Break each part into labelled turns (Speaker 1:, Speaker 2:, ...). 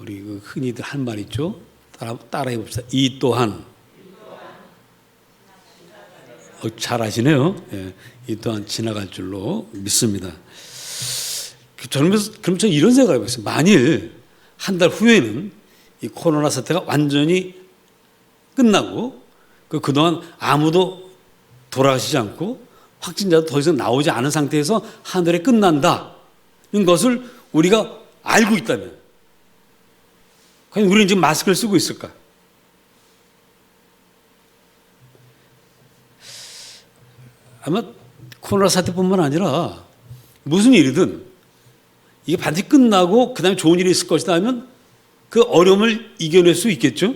Speaker 1: 우리 그 흔히들 한 말 있죠. 따라해 봅시다. 이 또한. 잘 아시네요. 예, 이 또한 지나갈 줄로 믿습니다. 저는 그럼 저 이런 생각을 해봤어요. 만일 한 달 후에는 이 코로나 사태가 완전히 끝나고 그동안 아무도 돌아가시지 않고 확진자도 더 이상 나오지 않은 상태에서 한 달에 끝난다는 것을 우리가 알고 있다면 과연 우리는 지금 마스크를 쓰고 있을까? 아마 코로나 사태뿐만 아니라 무슨 일이든 이게 반드시 끝나고 그 다음에 좋은 일이 있을 것이다 하면 그 어려움을 이겨낼 수 있겠죠?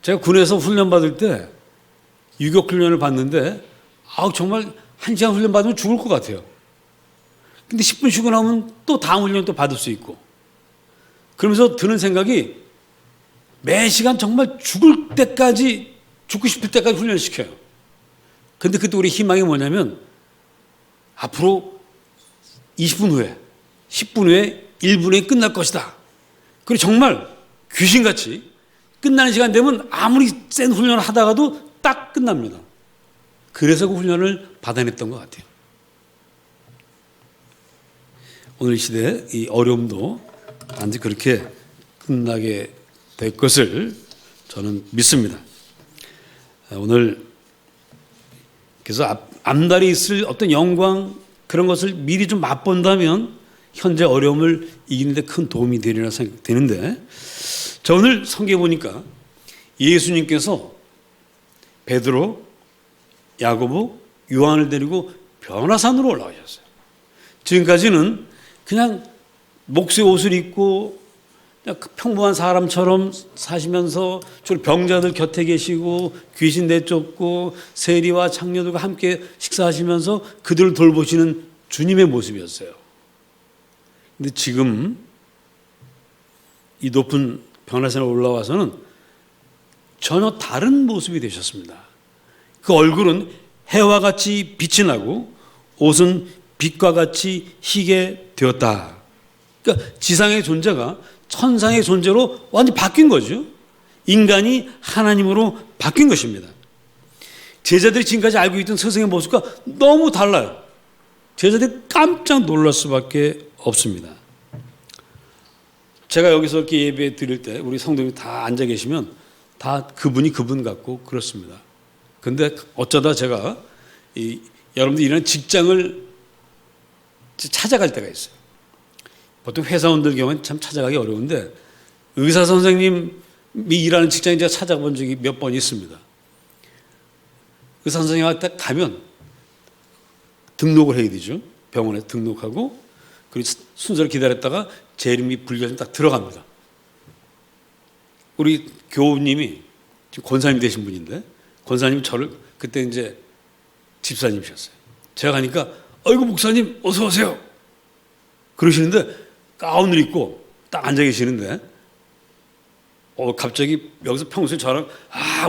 Speaker 1: 제가 군에서 훈련 받을 때 유격 훈련을 받는데 정말 1시간 훈련 받으면 죽을 것 같아요. 근데 10분 쉬고 나면 또 다음 훈련 또 받을 수 있고 그러면서 드는 생각이 매 시간 정말 죽을 때까지 죽고 싶을 때까지 훈련시켜요. 근데 그때 우리 희망이 뭐냐면 앞으로 20분 후에 10분 후에 1분 후에 끝날 것이다. 그리고 정말 귀신같이 끝나는 시간 되면 아무리 센 훈련을 하다가도 딱 끝납니다. 그래서 그 훈련을 받아냈던 것 같아요. 오늘 이 시대에 이 어려움도 반드시 그렇게 끝나게 될 것을 저는 믿습니다. 오늘 그래서 앞날에 있을 어떤 영광 그런 것을 미리 좀 맛본다면 현재 어려움을 이기는 데 큰 도움이 되리라 생각되는데 저 오늘 성경에 보니까 예수님께서 베드로, 야고보, 요한을 데리고 변화산으로 올라가셨어요. 지금까지는 그냥 목수의 옷을 입고 그냥 평범한 사람처럼 사시면서 주로 병자들 곁에 계시고 귀신 내쫓고 세리와 창녀들과 함께 식사하시면서 그들을 돌보시는 주님의 모습이었어요. 근데 지금 이 높은 변화산에 올라와서는 전혀 다른 모습이 되셨습니다. 그 얼굴은 해와 같이 빛이 나고 옷은 빛과 같이 희게 되었다. 그러니까 지상의 존재가 천상의 존재로 완전히 바뀐 거죠. 인간이 하나님으로 바뀐 것입니다. 제자들이 지금까지 알고 있던 스승의 모습과 너무 달라요. 제자들이 깜짝 놀랄 수밖에 없습니다. 제가 여기서 이렇게 예배 드릴 때 우리 성도님이 다 앉아 계시면 다 그분이 그분 같고 그렇습니다. 근데 어쩌다 제가 여러분들이 일하는 직장을 찾아갈 때가 있어요. 보통 회사원들 경우는 참 찾아가기 어려운데 의사 선생님이 일하는 직장에 제가 찾아본 적이 몇 번 있습니다. 의사 선생님한테 가면 등록을 해야 되죠. 병원에 등록하고 그리고 순서를 기다렸다가 제 이름이 불려서 딱 들어갑니다. 우리 교우님이 지금 권사님 되신 분인데 권사님이 저를 그때 이제 집사님이셨어요. 제가 가니까 아이고 목사님 어서 오세요. 그러시는데 가운을 입고 딱 앉아 계시는데 갑자기 여기서 평소에 저랑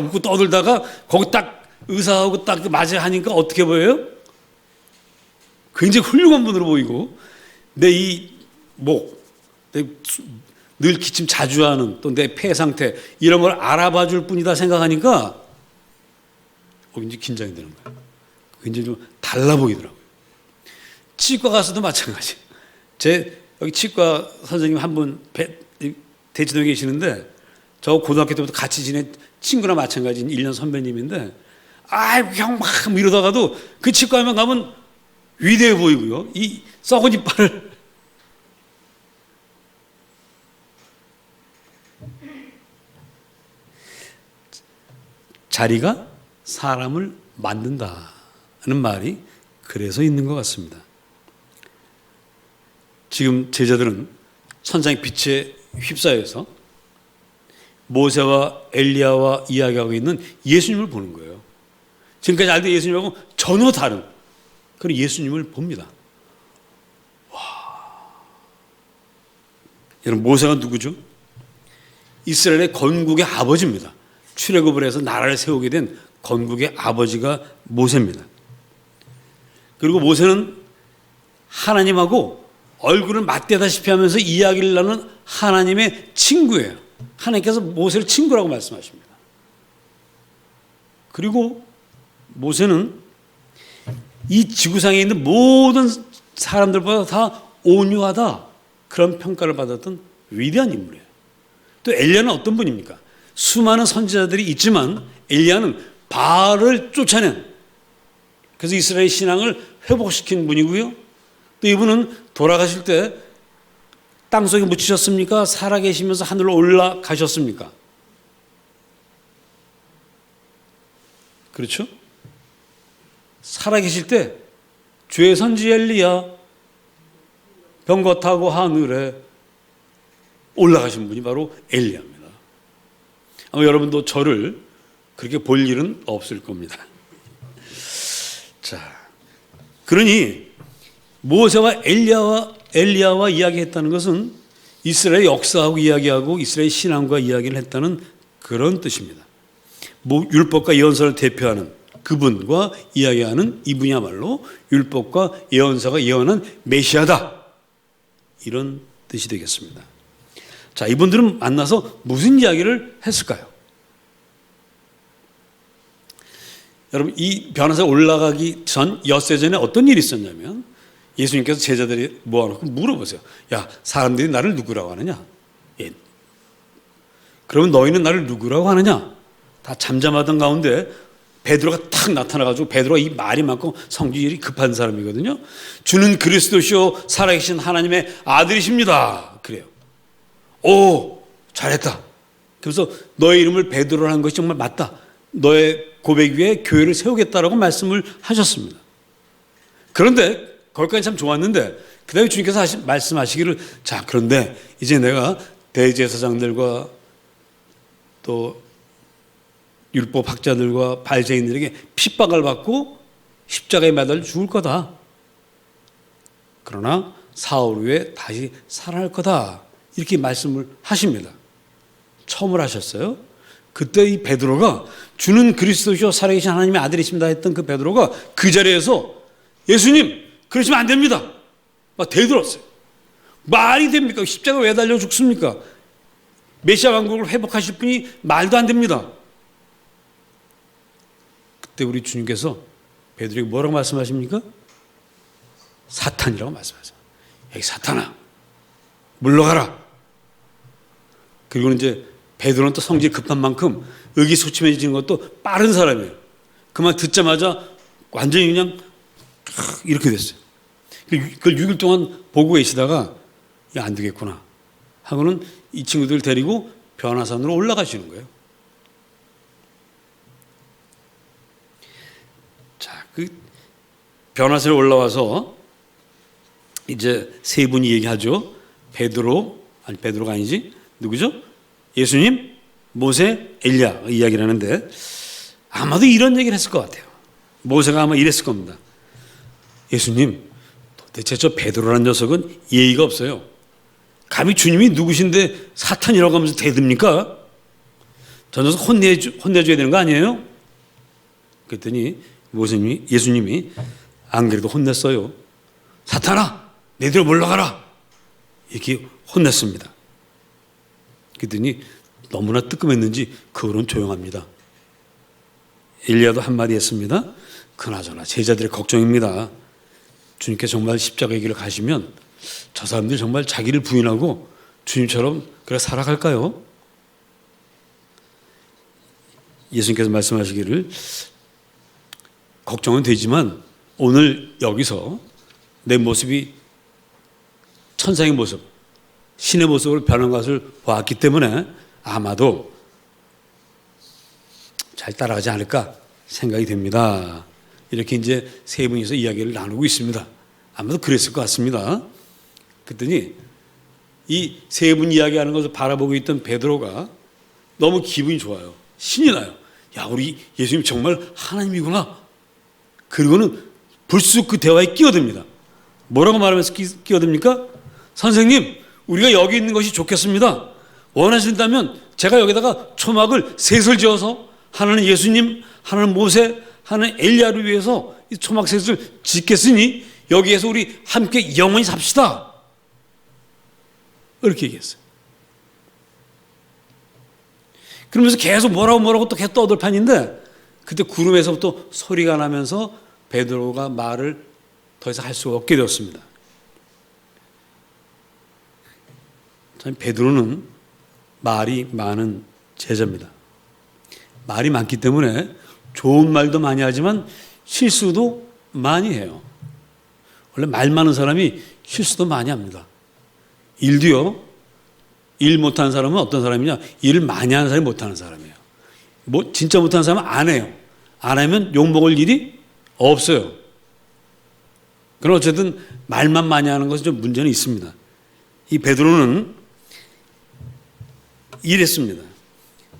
Speaker 1: 웃고 떠들다가 거기 딱 의사하고 딱 맞아 하니까 어떻게 보여요? 굉장히 훌륭한 분으로 보이고 내 이 목, 늘 기침 자주 하는 또 내 폐 상태 이런 걸 알아봐 줄 뿐이다 생각하니까 굉장히 긴장이 되는 거예요. 굉장히 좀 달라 보이더라고요. 치과 가서도 마찬가지. 여기 치과 선생님 한 분 대치동에 계시는데 저 고등학교 때부터 같이 지낸 친구나 마찬가지인 1년 선배님인데 형 막 이러다가도 그 치과에만 가면 위대해 보이고요. 이 썩은 이빨을 자리가 사람을 만든다는 말이 그래서 있는 것 같습니다. 지금 제자들은 천상의 빛에 휩싸여서 모세와 엘리야와 이야기하고 있는 예수님을 보는 거예요. 지금까지 알던 예수님하고 전혀 다른 그런 예수님을 봅니다. 와. 여러분 모세가 누구죠? 이스라엘의 건국의 아버지입니다. 출애굽을 해서 나라를 세우게 된 건국의 아버지가 모세입니다. 그리고 모세는 하나님하고 얼굴을 맞대다시피 하면서 이야기를 나누는 하나님의 친구예요. 하나님께서 모세를 친구라고 말씀하십니다. 그리고 모세는 이 지구상에 있는 모든 사람들보다 다 온유하다, 그런 평가를 받았던 위대한 인물이에요. 또 엘리야는 어떤 분입니까? 수많은 선지자들이 있지만 엘리야는 바알을 쫓아낸, 그래서 이스라엘 신앙을 회복시킨 분이고요. 또 이분은 돌아가실 때 땅속에 묻히셨습니까? 살아계시면서 하늘로 올라가셨습니까? 그렇죠? 살아계실 때 주의 선지 엘리야 병거 타고 하늘에 올라가신 분이 바로 엘리야입니다. 아마 여러분도 저를 그렇게 볼 일은 없을 겁니다. 자, 그러니 모세와 엘리야와 이야기했다는 것은 이스라엘 역사하고 이야기하고 이스라엘 신앙과 이야기를 했다는 그런 뜻입니다. 율법과 예언서를 대표하는 그분과 이야기하는 이분이야말로 율법과 예언서가 예언한 메시아다, 이런 뜻이 되겠습니다. 자, 이분들은 만나서 무슨 이야기를 했을까요? 여러분, 이 변화사에 올라가기 전 엿새 전에 어떤 일이 있었냐면 예수님께서 제자들이 모아놓고 물어보세요. 야, 사람들이 나를 누구라고 하느냐? 예. 그러면 너희는 나를 누구라고 하느냐? 다 잠잠하던 가운데 베드로가 탁 나타나가지고, 베드로가 이 말이 많고 성질이 급한 사람이거든요. 주는 그리스도시요 살아계신 하나님의 아들이십니다. 그래요. 오, 잘했다. 그래서 너의 이름을 베드로로 한 것이 정말 맞다. 너의 고백 위에 교회를 세우겠다라고 말씀을 하셨습니다. 그런데 거기까지 참 좋았는데 그 다음에 주님께서 말씀하시기를, 자, 그런데 이제 내가 대제사장들과 또 율법 학자들과 발제인들에게 핍박을 받고 십자가에 매달려 죽을 거다. 그러나 사흘 후에 다시 살아날 거다. 이렇게 말씀을 하십니다. 처음을 하셨어요. 그때 이 베드로가 주는 그리스도시요 살아계신 하나님의 아들이십니다 했던 그 베드로가 그 자리에서 예수님, 그러시면 안 됩니다, 막 대들었어요. 말이 됩니까? 십자가 왜 달려 죽습니까? 메시아 왕국을 회복하실 분이 말도 안 됩니다. 그때 우리 주님께서 베드로에게 뭐라고 말씀하십니까? 사탄이라고 말씀하세요. 여기 사탄아, 물러가라. 그리고 이제 베드로는 또 성질이 급한 만큼 의기소침해지는 것도 빠른 사람이에요. 그 말 듣자마자 완전히 그냥 이렇게 됐어요. 그걸 6일 동안 보고 계시다가 야, 안 되겠구나 하고는 이 친구들 데리고 변화산으로 올라가시는 거예요. 자, 그 변화산에 올라와서 이제 세 분이 얘기하죠. 베드로가 아니지, 누구죠? 예수님, 모세, 엘리야 이야기를 하는데 아마도 이런 얘기를 했을 것 같아요. 모세가 아마 이랬을 겁니다. 예수님, 도대체 저 베드로라는 녀석은 예의가 없어요. 감히 주님이 누구신데 사탄이라고 하면서 대듭니까? 저 녀석 혼내줘야 되는 거 아니에요? 그랬더니 예수님이 안 그래도 혼냈어요. 사탄아, 내대로 물러가라. 이렇게 혼냈습니다. 그랬더니 너무나 뜨끔했는지 그 후로는 조용합니다. 엘리야도 한마디 했습니다. 그나저나 제자들의 걱정입니다. 주님께서 정말 십자가의 길을 가시면 저 사람들이 정말 자기를 부인하고 주님처럼 그래 살아갈까요? 예수님께서 말씀하시기를 걱정은 되지만 오늘 여기서 내 모습이 천상의 모습, 신의 모습으로 변한 것을 보았기 때문에 아마도 잘 따라가지 않을까 생각이 됩니다. 이렇게 이제 세 분이서 이야기를 나누고 있습니다. 아마도 그랬을 것 같습니다. 그랬더니 이 세 분 이야기하는 것을 바라보고 있던 베드로가 너무 기분이 좋아요. 신이 나요. 야, 우리 예수님 정말 하나님이구나. 그리고는 불쑥 그 대화에 끼어듭니다. 뭐라고 말하면서 끼어듭니까? 선생님, 우리가 여기 있는 것이 좋겠습니다. 원하신다면 제가 여기다가 초막을 셋을 지어서 하나는 예수님, 하나는 모세, 하나는 엘리야를 위해서 이 초막 셋을 짓겠으니 여기에서 우리 함께 영원히 삽시다. 이렇게 얘기했어요. 그러면서 계속 뭐라고 또 계속 떠들 판인데 그때 구름에서부터 소리가 나면서 베드로가 말을 더 이상 할 수가 없게 되었습니다. 참 베드로는 말이 많은 제자입니다. 말이 많기 때문에 좋은 말도 많이 하지만 실수도 많이 해요. 원래 말 많은 사람이 실수도 많이 합니다. 일도요. 일 못하는 사람은 어떤 사람이냐? 일을 많이 하는 사람이 못하는 사람이에요. 뭐 진짜 못하는 사람은 안 해요. 안 하면 욕먹을 일이 없어요. 그럼 어쨌든 말만 많이 하는 것은 좀 문제는 있습니다. 이 베드로는 이랬습니다.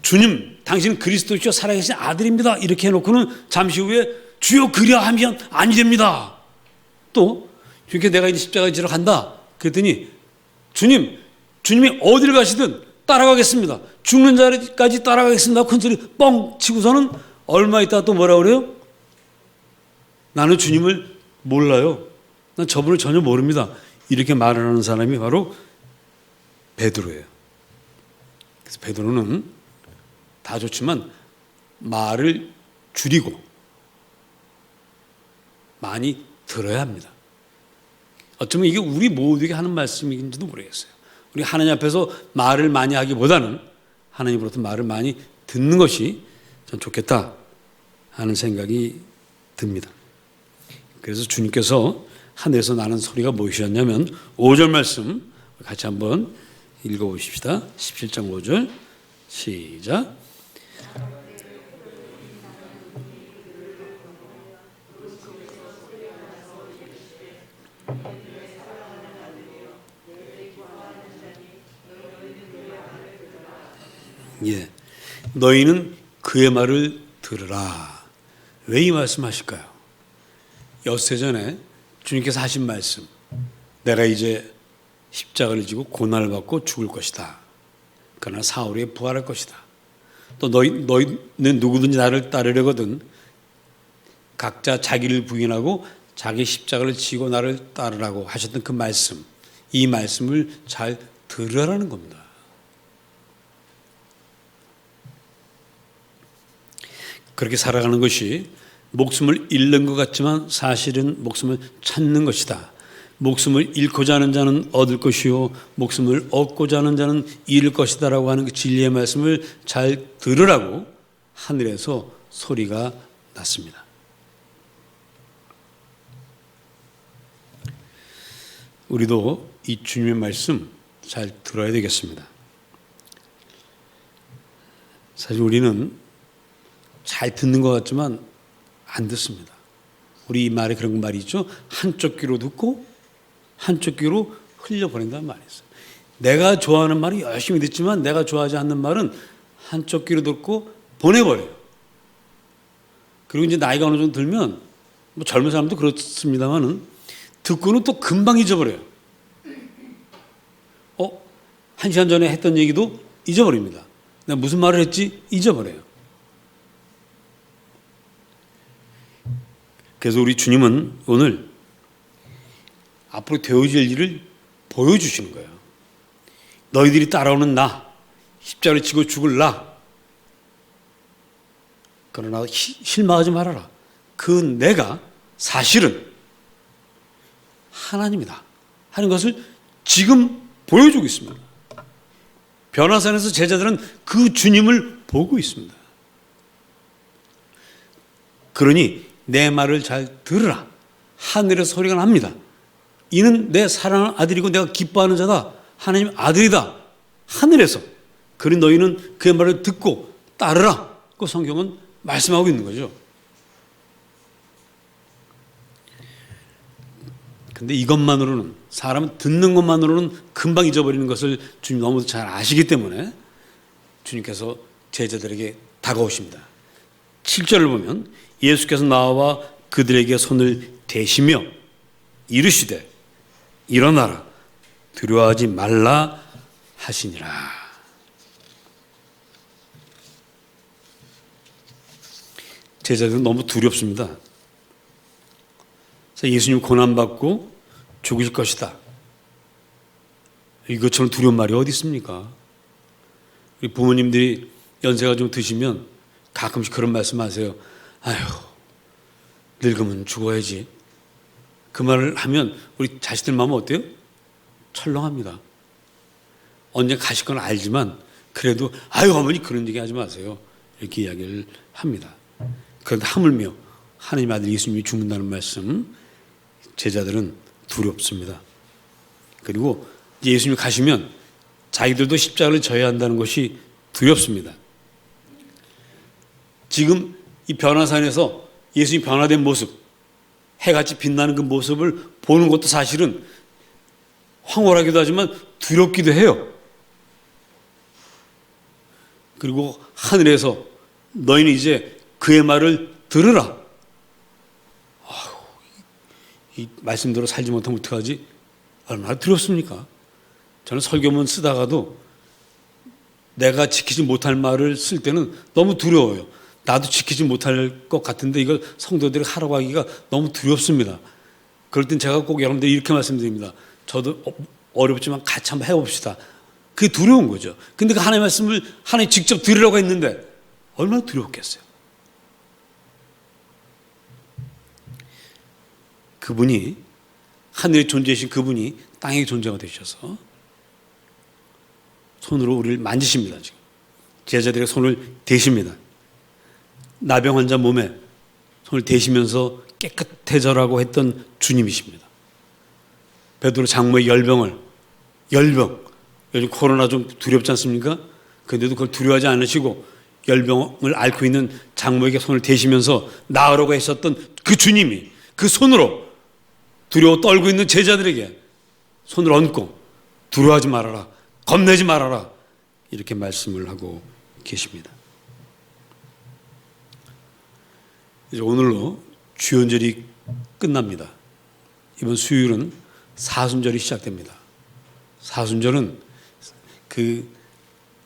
Speaker 1: 주님, 당신은 그리스도시요 살아계신 아들입니다. 이렇게 해놓고는 잠시 후에 주여 그리하면 아니 됩니다. 또 이렇게 내가 이제 십자가에 지러 간다. 그랬더니 주님이 어디를 가시든 따라가겠습니다. 죽는 자리까지 따라가겠습니다. 큰 소리 뻥 치고서는 얼마 있다가 또 뭐라 그래요? 나는 주님을 몰라요. 난 저분을 전혀 모릅니다. 이렇게 말을 하는 사람이 바로 베드로예요. 그래서 베드로는 다 좋지만 말을 줄이고 많이 들어야 합니다. 어쩌면 이게 우리 모두에게 하는 말씀인지도 모르겠어요. 우리 하나님 앞에서 말을 많이 하기보다는 하나님으로부터 말을 많이 듣는 것이 전 좋겠다 하는 생각이 듭니다. 그래서 주님께서 하늘에서 나는 소리가 무엇이었냐면 5절 말씀 같이 한번 읽어보십시다. 17장 5절 시작. 예, 너희는 그의 말을 들으라. 왜 이 말씀하실까요? 엿새 전에 주님께서 하신 말씀, 내가 이제 십자가를 지고 고난을 받고 죽을 것이다. 그러나 사흘 후에 부활할 것이다. 또 너희는 누구든지 나를 따르려거든 각자 자기를 부인하고 자기 십자가를 지고 나를 따르라고 하셨던 그 말씀, 이 말씀을 잘 들으라는 겁니다. 그렇게 살아가는 것이 목숨을 잃는 것 같지만 사실은 목숨을 찾는 것이다. 목숨을 잃고자 하는 자는 얻을 것이요 목숨을 얻고자 하는 자는 잃을 것이다 라고 하는 그 진리의 말씀을 잘 들으라고 하늘에서 소리가 났습니다. 우리도 이 주님의 말씀 잘 들어야 되겠습니다. 사실 우리는 잘 듣는 것 같지만 안 듣습니다. 우리 이 말에 그런 말이 있죠. 한쪽 귀로 듣고 한쪽 귀로 흘려보낸다는 말이 있어요. 내가 좋아하는 말이 열심히 듣지만 내가 좋아하지 않는 말은 한쪽 귀로 듣고 보내버려요. 그리고 이제 나이가 어느 정도 들면 뭐 젊은 사람도 그렇습니다만은 듣고는 또 금방 잊어버려요. 1시간 전에 했던 얘기도 잊어버립니다. 내가 무슨 말을 했지 잊어버려요. 그래서 우리 주님은 오늘 앞으로 되어질 일을 보여주시는 거예요. 너희들이 따라오는 나, 십자가를 지고 죽을 나. 그러나 실망하지 말아라. 그 내가 사실은 하나님이다 하는 것을 지금 보여주고 있습니다. 변화산에서 제자들은 그 주님을 보고 있습니다. 그러니 내 말을 잘 들으라. 하늘의 소리가 납니다. 이는 내 사랑하는 아들이고 내가 기뻐하는 자다. 하나님 아들이다. 하늘에서. 그러니 너희는 그의 말을 듣고 따르라. 그 성경은 말씀하고 있는 거죠. 근데 이것만으로는 사람은 듣는 것만으로는 금방 잊어버리는 것을 주님 너무 잘 아시기 때문에 주님께서 제자들에게 다가오십니다. 7절을 보면 예수께서 나와 그들에게 손을 대시며 이르시되 일어나라 두려워하지 말라 하시니라. 제자들은 너무 두렵습니다. 예수님 고난받고 죽으실 것이다. 이것처럼 두려운 말이 어디 있습니까? 우리 부모님들이 연세가 좀 드시면 가끔씩 그런 말씀 하세요. 아휴, 늙으면 죽어야지. 그 말을 하면 우리 자식들 마음은 어때요? 철렁합니다. 언제 가실 건 알지만 그래도 아유 어머니 그런 얘기 하지 마세요. 이렇게 이야기를 합니다. 그런데 하물며 하나님 아들 예수님이 죽는다는 말씀 제자들은 두렵습니다. 그리고 예수님이 가시면 자기들도 십자가를 져야 한다는 것이 두렵습니다. 지금 이 변화산에서 예수님이 변화된 모습, 해같이 빛나는 그 모습을 보는 것도 사실은 황홀하기도 하지만 두렵기도 해요. 그리고 하늘에서 너희는 이제 그의 말을 들으라. 이 말씀대로 살지 못하면 어떡하지? 얼마나 두렵습니까? 저는 설교문 쓰다가도 내가 지키지 못할 말을 쓸 때는 너무 두려워요. 나도 지키지 못할 것 같은데 이걸 성도들이 하라고 하기가 너무 두렵습니다. 그럴 땐 제가 꼭 여러분들 이렇게 말씀드립니다. 저도 어렵지만 같이 한번 해봅시다. 그게 두려운 거죠. 근데 그 하나님의 말씀을 하나님 직접 들으라고 했는데 얼마나 두렵겠어요. 그분이 하늘에 존재이신 그분이 땅의 존재가 되셔서 손으로 우리를 만지십니다. 지금 제자들의 손을 대십니다. 나병 환자 몸에 손을 대시면서 깨끗해져라고 했던 주님이십니다. 베드로 장모의 열병 요즘 코로나 좀 두렵지 않습니까? 그런데도 그걸 두려워하지 않으시고 열병을 앓고 있는 장모에게 손을 대시면서 나으라고 했었던 그 주님이 그 손으로 두려워 떨고 있는 제자들에게 손을 얹고 두려워하지 말아라, 겁내지 말아라 이렇게 말씀을 하고 계십니다. 이제 오늘로 주연절이 끝납니다. 이번 수요일은 사순절이 시작됩니다. 사순절은 그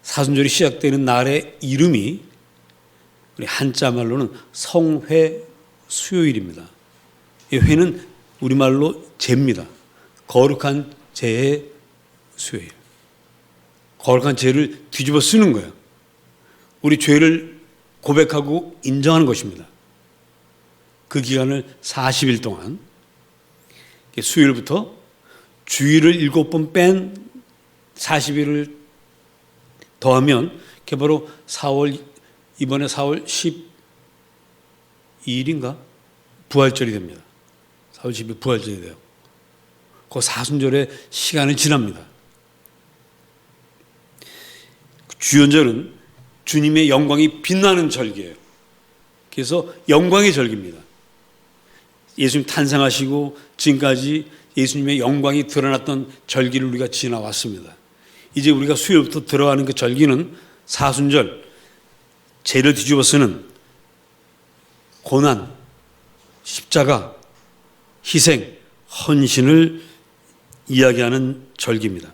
Speaker 1: 사순절이 시작되는 날의 이름이 우리 한자 말로는 성회 수요일입니다. 이 회는 우리말로 제입니다. 거룩한 제의 수요일. 거룩한 제를 뒤집어 쓰는 거예요. 우리 죄를 고백하고 인정하는 것입니다. 그 기간을 40일 동안 수요일부터 주일을 7번 뺀 40일을 더하면 그게 바로 이번에 4월 12일인가? 부활절이 됩니다. 4월 12일 부활절이 돼요. 그 사순절의 시간을 지납니다. 주연절은 주님의 영광이 빛나는 절기예요. 그래서 영광의 절기입니다. 예수님 탄생하시고 지금까지 예수님의 영광이 드러났던 절기를 우리가 지나왔습니다. 이제 우리가 수요일부터 들어가는 그 절기는 사순절, 죄를 뒤집어 쓰는 고난, 십자가, 희생, 헌신을 이야기하는 절기입니다.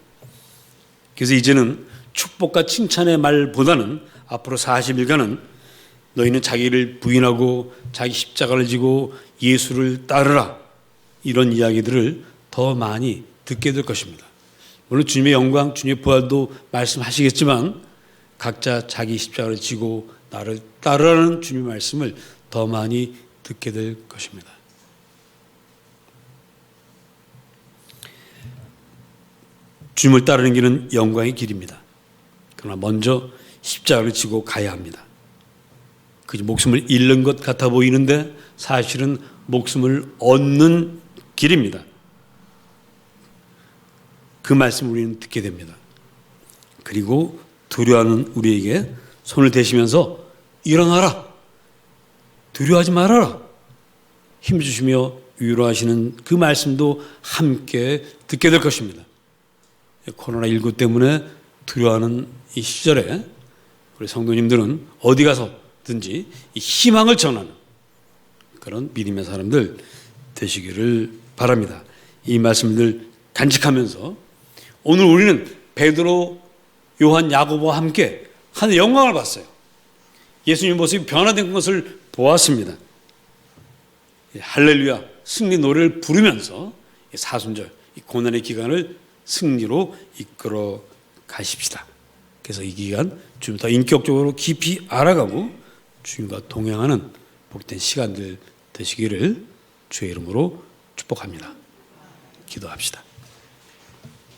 Speaker 1: 그래서 이제는 축복과 칭찬의 말보다는 앞으로 40일간은 너희는 자기를 부인하고 자기 십자가를 지고 예수를 따르라 이런 이야기들을 더 많이 듣게 될 것입니다. 물론 주님의 영광, 주님의 부활도 말씀하시겠지만 각자 자기 십자가를 지고 나를 따르라는 주님의 말씀을 더 많이 듣게 될 것입니다. 주님을 따르는 길은 영광의 길입니다. 그러나 먼저 십자가를 지고 가야 합니다. 그저 목숨을 잃는 것 같아 보이는데 사실은 목숨을 얻는 길입니다. 그 말씀을 우리는 듣게 됩니다. 그리고 두려워하는 우리에게 손을 대시면서 일어나라, 두려워하지 말아라 힘주시며 위로하시는 그 말씀도 함께 듣게 될 것입니다. 코로나19 때문에 두려워하는 이 시절에 우리 성도님들은 어디 가서든지 이 희망을 전하는 그런 믿음의 사람들 되시기를 바랍니다. 이 말씀들 간직하면서 오늘 우리는 베드로, 요한, 야고보와 함께 하늘의 영광을 봤어요. 예수님 모습이 변화된 것을 보았습니다. 할렐루야 승리 노래를 부르면서 사순절 이 고난의 기간을 승리로 이끌어 가십시다. 그래서 이 기간 주님 더 인격적으로 깊이 알아가고 주님과 동행하는 복된 시간들 되시기를 주의 이름으로 축복합니다. 기도합시다.